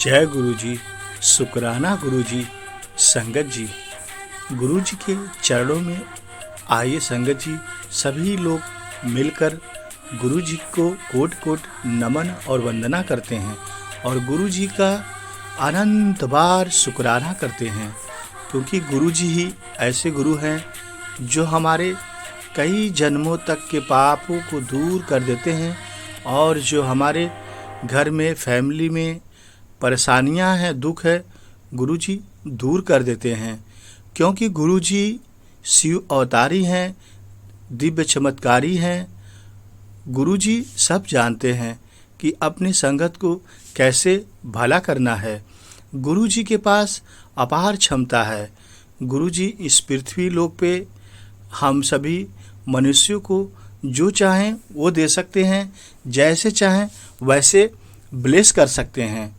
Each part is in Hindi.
जय गुरु जी, शुक्राना गुरु जी। संगत जी, गुरु जी के चरणों में आइए संगत जी, सभी लोग मिलकर गुरु जी को कोट कोट नमन और वंदना करते हैं और गुरु जी का अनंत बार शुक्राना करते हैं, क्योंकि गुरु जी ही ऐसे गुरु हैं जो हमारे कई जन्मों तक के पापों को दूर कर देते हैं और जो हमारे घर में, फैमिली में परेशानियां हैं, दुख है, गुरु जी दूर कर देते हैं। क्योंकि गुरु जी शिव अवतारी हैं, दिव्य चमत्कारी हैं। गुरु जी सब जानते हैं कि अपनी संगत को कैसे भला करना है। गुरु जी के पास अपार क्षमता है। गुरु जी इस पृथ्वी लोक पे हम सभी मनुष्यों को जो चाहें वो दे सकते हैं, जैसे चाहें वैसे ब्लेस कर सकते हैं।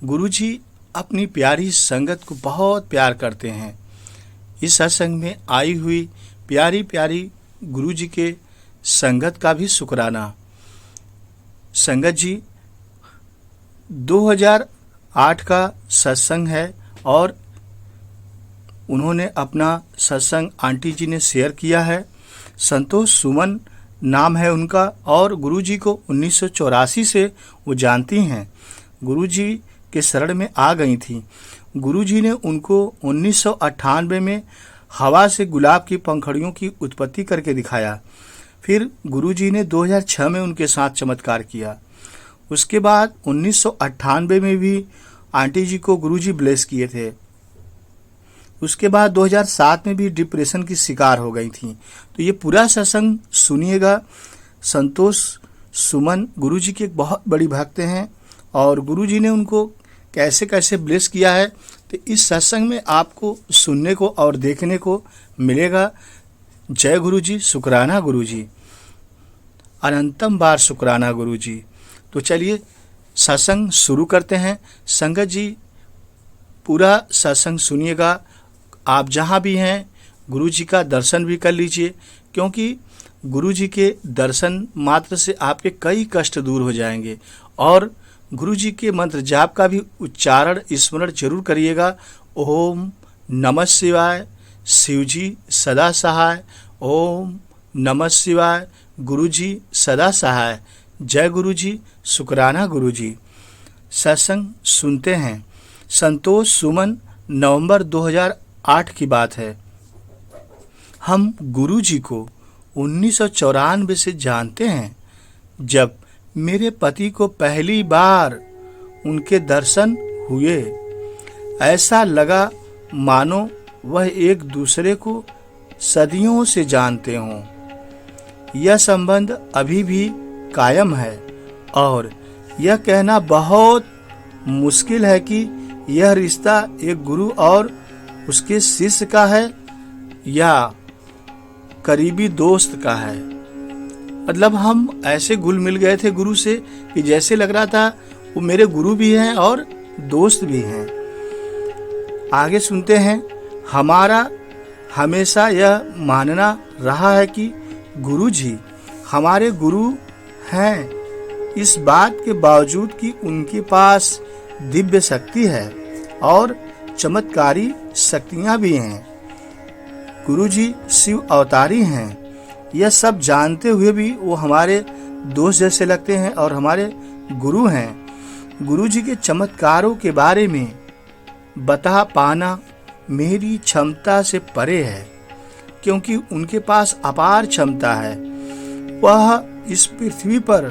गुरु जी अपनी प्यारी संगत को बहुत प्यार करते हैं। इस सत्संग में आई हुई प्यारी प्यारी गुरु जी के संगत का भी शुक्राना। संगत जी 2008 का सत्संग है और उन्होंने अपना सत्संग आंटी जी ने शेयर किया है। संतोष सुमन नाम है उनका और गुरु जी को 1984 से वो जानती हैं। गुरु जी के शरण में आ गई थी। गुरु जी ने उनको 1998 में हवा से गुलाब की पंखड़ियों की उत्पत्ति करके दिखाया। फिर गुरु जी ने 2006 में उनके साथ चमत्कार किया। उसके बाद 1998 में भी आंटी जी को गुरु जी ब्लेस किए थे। उसके बाद 2007 में भी डिप्रेशन की शिकार हो गई थी। तो ये पूरा सत्संग सुनिएगा। संतोष सुमन गुरु जी के एक बहुत बड़ी भक्त हैं और गुरु जी ने उनको कैसे कैसे ब्लेस किया है, तो इस सत्संग में आपको सुनने को और देखने को मिलेगा। जय गुरु जी, शुक्राना गुरु जी, अनंतम बार शुक्राना गुरु जी। तो चलिए सत्संग शुरू करते हैं। संगत जी पूरा सत्संग सुनिएगा। आप जहाँ भी हैं गुरु जी का दर्शन भी कर लीजिए, क्योंकि गुरु जी के दर्शन मात्र से आपके कई कष्ट दूर हो जाएंगे। और गुरु जी के मंत्र जाप का भी उच्चारण स्मरण जरूर करिएगा। ओम नमः शिवाय, शिव जी सदा सहाय। ओम नमः शिवाय, गुरु जी सदा सहाय। जय गुरु जी, शुक्राना गुरु जी। सत्संग सुनते हैं। संतोष सुमन, नवंबर 2008 की बात है। हम गुरु जी को 1994 से जानते हैं, जब मेरे पति को पहली बार उनके दर्शन हुए। ऐसा लगा मानो वह एक दूसरे को सदियों से जानते हों। यह संबंध अभी भी कायम है और यह कहना बहुत मुश्किल है कि यह रिश्ता एक गुरु और उसके शिष्य का है या करीबी दोस्त का है। मतलब हम ऐसे घुल मिल गए थे गुरु से कि जैसे लग रहा था वो मेरे गुरु भी हैं और दोस्त भी हैं। आगे सुनते हैं। हमारा हमेशा यह मानना रहा है कि गुरु जी हमारे गुरु हैं, इस बात के बावजूद कि उनके पास दिव्य शक्ति है और चमत्कारी शक्तियां भी हैं। गुरु जी शिव अवतारी हैं। यह सब जानते हुए भी वो हमारे दोस्त जैसे लगते हैं और हमारे गुरु हैं। गुरु जी के चमत्कारों के बारे में बता पाना मेरी क्षमता से परे है, क्योंकि उनके पास अपार क्षमता है। वह इस पृथ्वी पर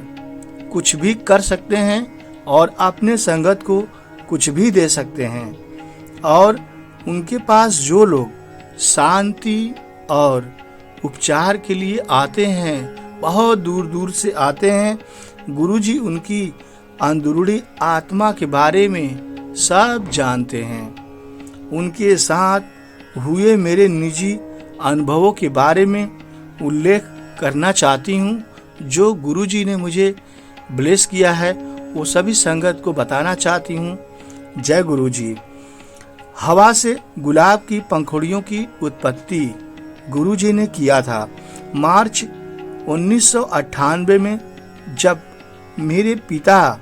कुछ भी कर सकते हैं और अपने संगत को कुछ भी दे सकते हैं। और उनके पास जो लोग शांति और उपचार के लिए आते हैं, बहुत दूर दूर से आते हैं, गुरुजी उनकी अंदरूनी आत्मा के बारे में सब जानते हैं। उनके साथ हुए मेरे निजी अनुभवों के बारे में उल्लेख करना चाहती हूँ। जो गुरुजी ने मुझे ब्लेस किया है वो सभी संगत को बताना चाहती हूँ। जय गुरुजी। हवा से गुलाब की पंखुड़ियों की उत्पत्ति गुरुजी ने किया था। मार्च 1998 में जब मेरे पिता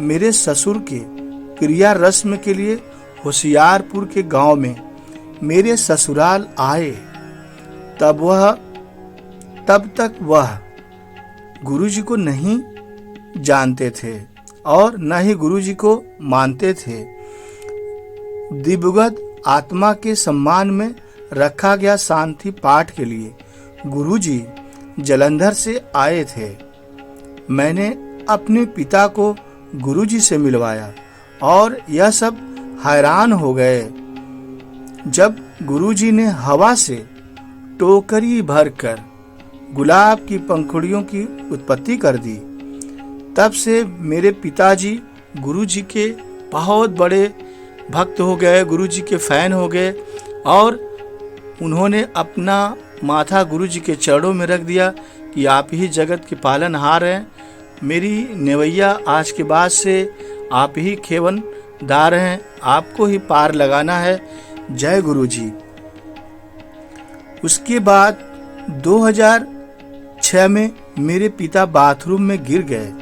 मेरे ससुर के क्रिया रस्म के लिए होशियारपुर के गांव में मेरे ससुराल आए, तब तक वह गुरुजी को नहीं जानते थे और न ही गुरुजी को मानते थे। दिवंगत आत्मा के सम्मान में रखा गया शांति पाठ के लिए गुरुजी जालंधर से आए थे। मैंने अपने पिता को गुरुजी से मिलवाया और यह सब हैरान हो गए जब गुरुजी ने हवा से टोकरी भरकर गुलाब की पंखुड़ियों की उत्पत्ति कर दी। तब से मेरे पिताजी गुरुजी के बहुत बड़े भक्त हो गए, गुरुजी के फैन हो गए और उन्होंने अपना माथा गुरुजी के चरणों में रख दिया कि आप ही जगत के पालनहार हैं। मेरी नेवैया आज के बाद से आप ही खेवनदार हैं, आपको ही पार लगाना है। जय गुरुजी। उसके बाद 2006 में मेरे पिता बाथरूम में गिर गए।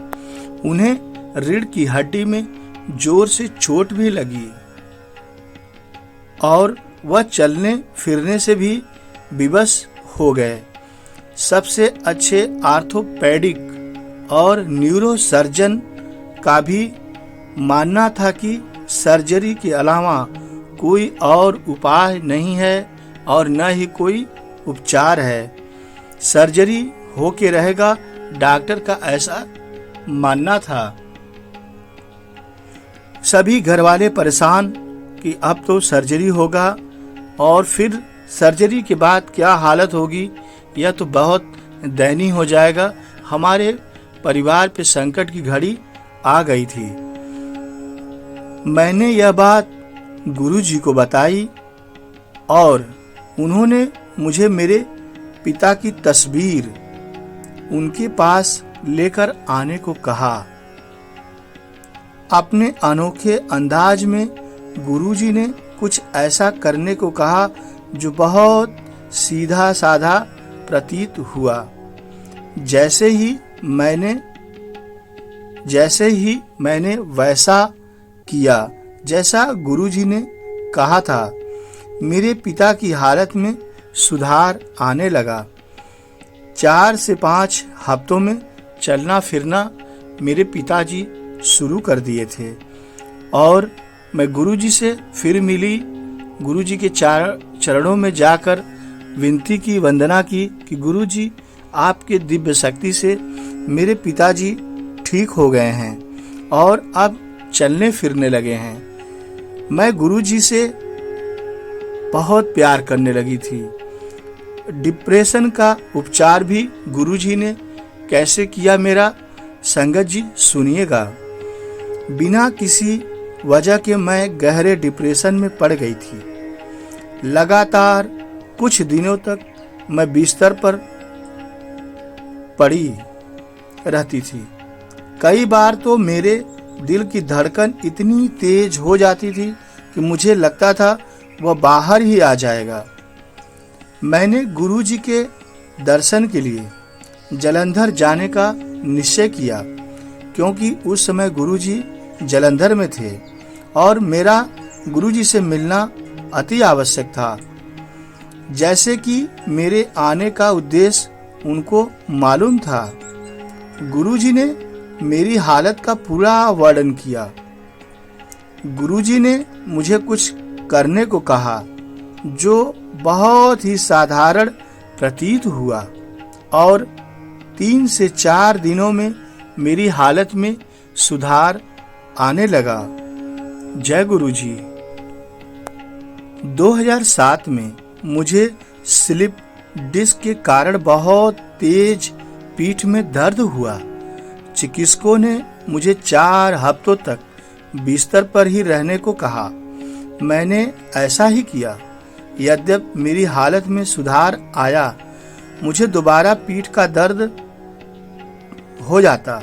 उन्हें रीढ़ की हड्डी में जोर से चोट भी लगी और वह चलने फिरने से भी विवश हो गए। सबसे अच्छे आर्थोपेडिक और न्यूरो सर्जन का भी मानना था कि सर्जरी के अलावा कोई और उपाय नहीं है और न ही कोई उपचार है। सर्जरी होके रहेगा, डॉक्टर का ऐसा मानना था। सभी घरवाले परेशान कि अब तो सर्जरी होगा और फिर सर्जरी के बाद क्या हालत होगी, यह तो बहुत दयनीय हो जाएगा। हमारे परिवार पे संकट की घड़ी आ गई थी। मैंने यह बात गुरुजी को बताई और उन्होंने मुझे मेरे पिता की तस्वीर उनके पास लेकर आने को कहा। अपने अनोखे अंदाज में गुरुजी ने कुछ ऐसा करने को कहा जो बहुत सीधा साधा प्रतीत हुआ। जैसे ही मैंने वैसा किया जैसा गुरुजी ने कहा था। मेरे पिता की हालत में सुधार आने लगा। 4 से 5 हफ्तों में चलना फिरना मेरे पिताजी शुरू कर दिए थे और मैं गुरुजी से फिर मिली। गुरुजी के चरणों में जाकर विनती की, वंदना की कि गुरुजी आपके दिव्य शक्ति से मेरे पिताजी ठीक हो गए हैं और अब चलने फिरने लगे हैं। मैं गुरुजी से बहुत प्यार करने लगी थी। डिप्रेशन का उपचार भी गुरुजी ने कैसे किया मेरा संगत जी सुनिएगा। बिना किसी वजह के मैं गहरे डिप्रेशन में पड़ गई थी। लगातार कुछ दिनों तक मैं बिस्तर पर पड़ी रहती थी। कई बार तो मेरे दिल की धड़कन इतनी तेज हो जाती थी कि मुझे लगता था वह बाहर ही आ जाएगा। मैंने गुरुजी के दर्शन के लिए जालंधर जाने का निश्चय किया क्योंकि उस समय गुरुजी जालंधर में थे और मेरा गुरुजी से मिलना अति आवश्यक था। जैसे कि मेरे आने का उद्देश्य उनको मालूम था। गुरुजी ने मेरी हालत का पूरा वर्णन किया। गुरुजी ने मुझे कुछ करने को कहा जो बहुत ही साधारण प्रतीत हुआ और 3 से 4 दिनों में मेरी हालत में सुधार आने लगा। जय गुरुजी। 2007 में मुझे स्लिप डिस्क के कारण बहुत तेज पीठ में दर्द हुआ। चिकित्सकों ने मुझे 4 हफ्तों तक बिस्तर पर ही रहने को कहा। मैंने ऐसा ही किया। यद्यपि मेरी हालत में सुधार आया, मुझे दोबारा पीठ का दर्द हो जाता।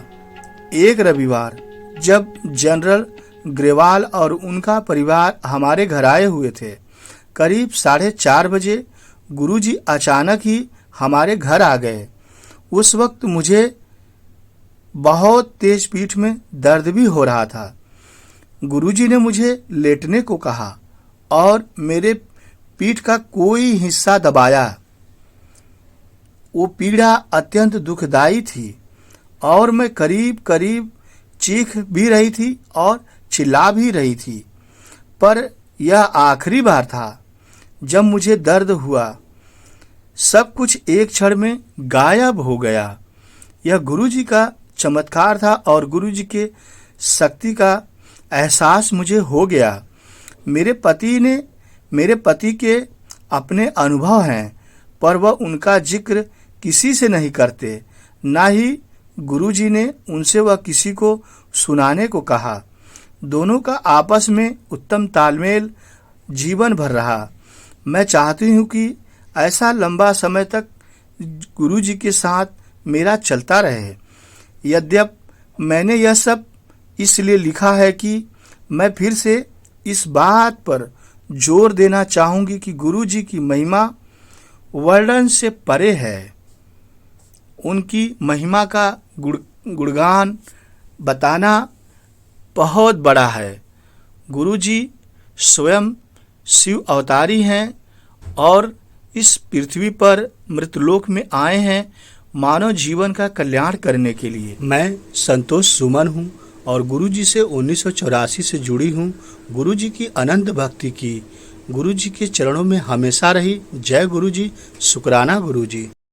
एक रविवार जब जनरल ग्रेवाल और उनका परिवार हमारे घर आए हुए थे, करीब 4:30 बजे गुरुजी अचानक ही हमारे घर आ गए। उस वक्त मुझे बहुत तेज पीठ में दर्द भी हो रहा था। गुरुजी ने मुझे लेटने को कहा और मेरे पीठ का कोई हिस्सा दबाया। वो पीड़ा अत्यंत दुखदाई थी और मैं करीब करीब चीख भी रही थी और चिल्ला भी रही थी। पर यह आखिरी बार था जब मुझे दर्द हुआ। सब कुछ एक क्षण में गायब हो गया। यह गुरुजी का चमत्कार था और गुरुजी के शक्ति का एहसास मुझे हो गया। मेरे पति के अपने अनुभव हैं, पर वह उनका जिक्र किसी से नहीं करते। ना ही गुरुजी ने उनसे वह किसी को सुनाने को कहा। दोनों का आपस में उत्तम तालमेल जीवन भर रहा। मैं चाहती हूँ कि ऐसा लंबा समय तक गुरुजी के साथ मेरा चलता रहे। यद्यपि मैंने यह सब इसलिए लिखा है कि मैं फिर से इस बात पर जोर देना चाहूँगी कि गुरुजी की महिमा वर्णन से परे है। उनकी महिमा का गुणगान बताना बहुत बड़ा है। गुरुजी स्वयं शिव अवतारी हैं और इस पृथ्वी पर मृतलोक में आए हैं मानव जीवन का कल्याण करने के लिए। मैं संतोष सुमन हूँ और गुरुजी से 1984 से जुड़ी हूँ। गुरुजी की अनंत भक्ति की, गुरुजी के चरणों में हमेशा रही। जय गुरुजी, शुक्राना गुरुजी।